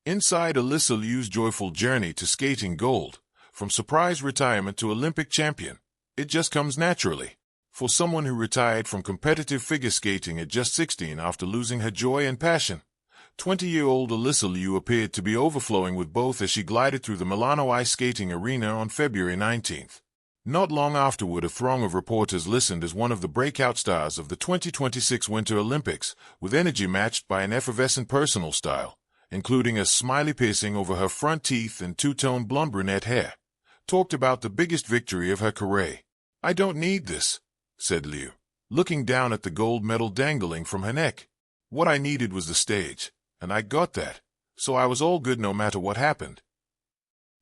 Inside Alysa Liu's joyful journey to skating gold, from surprise retirement to Olympic champion, it just comes naturally. For someone who retired from competitive figure skating at just 16 after losing her joy and passion, 20-year-old Alysa Liu appeared to be overflowing with both as she glided through the Milano ice skating arena on February 19th. Not long afterward, a throng of reporters listened as one of the breakout stars of the 2026 Winter Olympics, with energy matched by an effervescent personal style, including a smiley piercing over her front teeth and two-tone blonde brunette hair, talked about the biggest victory of her career. "I don't need this," said Liu, looking down at the gold medal dangling from her neck. "What I needed was the stage, and I got that, so I was all good no matter what happened."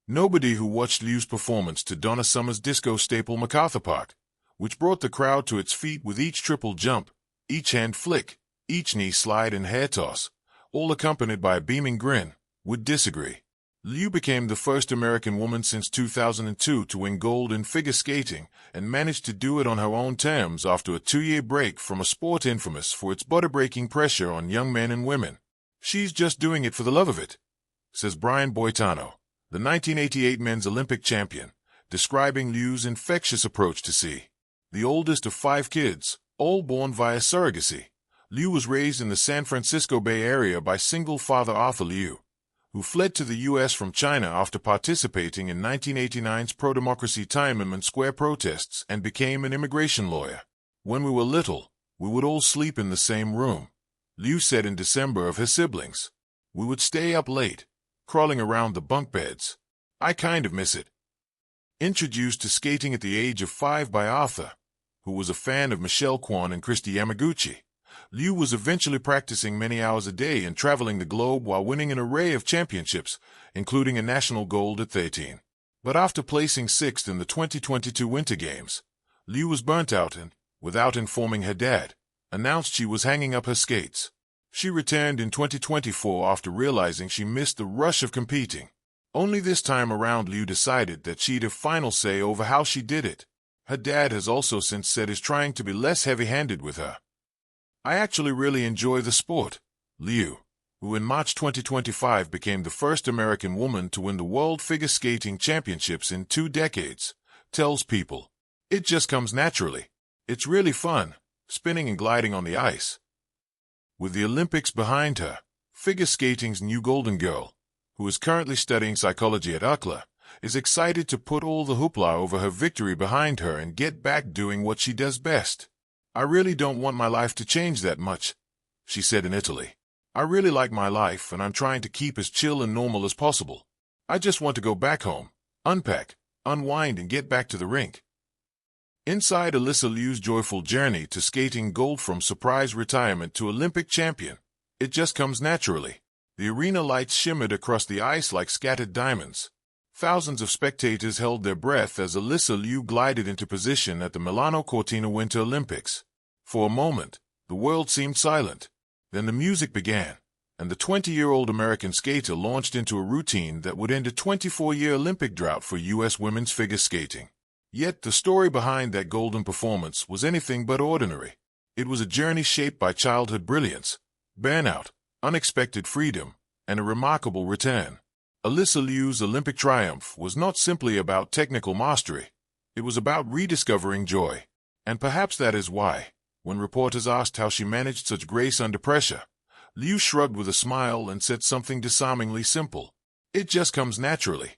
Nobody who watched Liu's performance to Donna Summer's disco staple MacArthur Park, which brought the crowd to its feet with each triple jump, each hand flick, each knee slide and hair toss, all accompanied by a beaming grin, would disagree. Liu became the first American woman since 2002 to win gold in figure skating, and managed to do it on her own terms after a 2-year break from a sport infamous for its butter-breaking pressure on young men and women. "She's just doing it for the love of it," says Brian Boitano, the 1988 men's Olympic champion, describing Liu's infectious approach to sea. The oldest of 5 kids, all born via surrogacy, Liu was raised in the San Francisco Bay Area by single father Arthur Liu, who fled to the U.S. from China after participating in 1989's pro-democracy Tiananmen Square protests and became an immigration lawyer. "When we were little, we would all sleep in the same room," Liu said in December of her siblings. "We would stay up late, crawling around the bunk beds. I kind of miss it." Introduced to skating at the age of 5 by Arthur, who was a fan of Michelle Kwan and Christy Yamaguchi, Liu was eventually practicing many hours a day and traveling the globe while winning an array of championships, including a national gold at 13. But after placing 6th in the 2022 Winter Games, Liu was burnt out and, without informing her dad, announced she was hanging up her skates. She returned in 2024 after realizing she missed the rush of competing. Only this time around, Liu decided that she'd have final say over how she did it. Her dad has also since said is trying to be less heavy-handed with her. "I actually really enjoy the sport," Liu, who in March 2025 became the first American woman to win the World Figure Skating Championships in 2 decades, tells People. "It just comes naturally. It's really fun, spinning and gliding on the ice." With the Olympics behind her, figure skating's new golden girl, who is currently studying psychology at UCLA, is excited to put all the hoopla over her victory behind her and get back doing what she does best. "I really don't want my life to change that much," she said in Italy. "I really like my life and I'm trying to keep as chill and normal as possible. I just want to go back home, unpack, unwind and get back to the rink." Inside Alysa Liu's joyful journey to skating gold from surprise retirement to Olympic champion, it just comes naturally. The arena lights shimmered across the ice like scattered diamonds. Thousands of spectators held their breath as Alysa Liu glided into position at the Milano Cortina Winter Olympics. For a moment, the world seemed silent. Then the music began, and the 20-year-old American skater launched into a routine that would end a 24-year Olympic drought for U.S. women's figure skating. Yet the story behind that golden performance was anything but ordinary. It was a journey shaped by childhood brilliance, burnout, unexpected freedom, and a remarkable return. Alysa Liu's Olympic triumph was not simply about technical mastery. It was about rediscovering joy. And perhaps that is why, when reporters asked how she managed such grace under pressure, Liu shrugged with a smile and said something disarmingly simple. "It just comes naturally."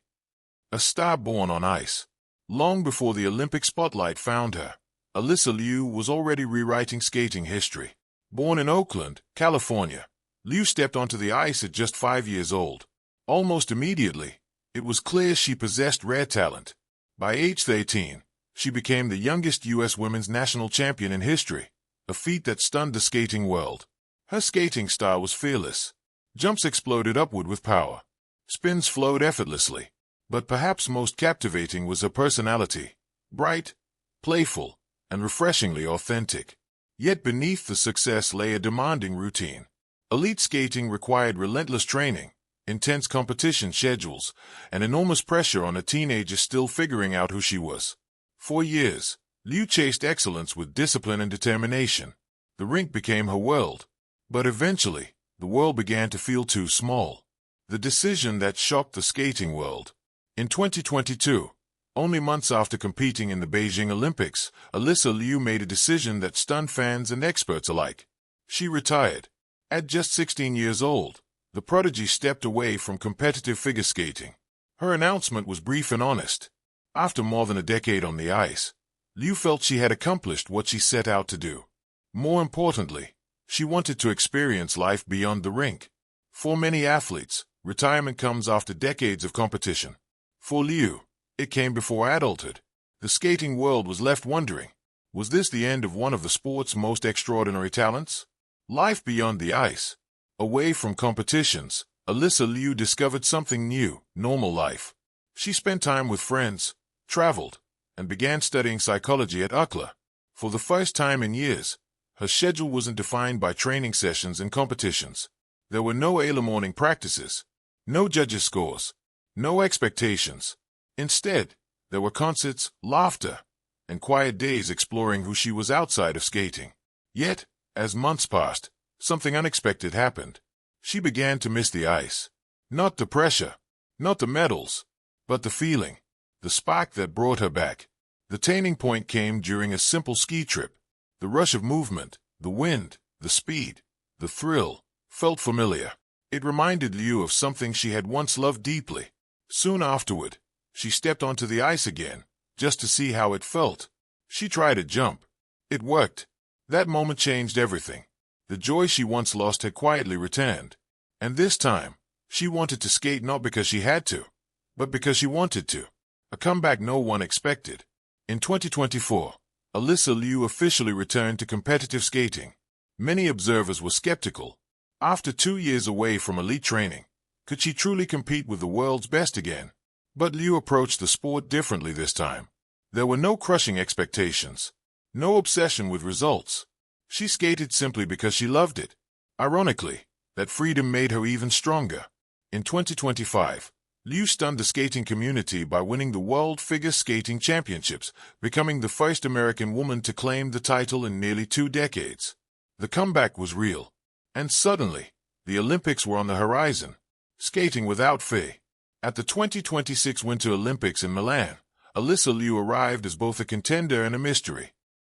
A star born on ice. Long before the Olympic spotlight found her, Alysa Liu was already rewriting skating history. Born in Oakland, California, Liu stepped onto the ice at just 5 years old. Almost immediately, it was clear she possessed rare talent. By age 13, she became the youngest U.S. women's national champion in history, a feat that stunned the skating world. Her skating style was fearless. Jumps exploded upward with power. Spins flowed effortlessly. But perhaps most captivating was her personality, bright, playful, and refreshingly authentic. Yet beneath the success lay a demanding routine. Elite skating required relentless training, intense competition schedules, and enormous pressure on a teenager still figuring out who she was. For years, Liu chased excellence with discipline and determination. The rink became her world. But eventually, the world began to feel too small. The decision that shocked the skating world. In 2022, only months after competing in the Beijing Olympics, Alysa Liu made a decision that stunned fans and experts alike. She retired. At just 16 years old, the prodigy stepped away from competitive figure skating. Her announcement was brief and honest. After more than a decade on the ice, Liu felt she had accomplished what she set out to do. More importantly, she wanted to experience life beyond the rink. For many athletes, retirement comes after decades of competition. For Liu, it came before adulthood. The skating world was left wondering, was this the end of one of the sport's most extraordinary talents? Life beyond the ice. Away from competitions, Alysa Liu discovered something new, normal life. She spent time with friends, traveled, and began studying psychology at UCLA. For the first time in years, her schedule wasn't defined by training sessions and competitions. There were no early morning practices, no judges' scores, no expectations. Instead, there were concerts, laughter, and quiet days exploring who she was outside of skating. Yet, as months passed, something unexpected happened. She began to miss the ice. Not the pressure, not the medals, but the feeling, the spark that brought her back. The turning point came during a simple ski trip. The rush of movement, the wind, the speed, the thrill, felt familiar. It reminded Liu of something she had once loved deeply. Soon afterward, she stepped onto the ice again, just to see how it felt. She tried a jump. It worked. That moment changed everything. The joy she once lost had quietly returned. And this time, she wanted to skate not because she had to, but because she wanted to. A comeback no one expected. In 2024, Alysa Liu officially returned to competitive skating. Many observers were skeptical. After 2 years away from elite training, could she truly compete with the world's best again? But Liu approached the sport differently this time. There were no crushing expectations, no obsession with results. She skated simply because she loved it. Ironically, that freedom made her even stronger. In 2025, Liu stunned the skating community by winning the World Figure Skating Championships, becoming the first American woman to claim the title in nearly 2 decades. The comeback was real. And suddenly, the Olympics were on the horizon. Skating without fear. At the 2026 Winter Olympics in Milan, Alysa Liu arrived as both a contender and a mystery.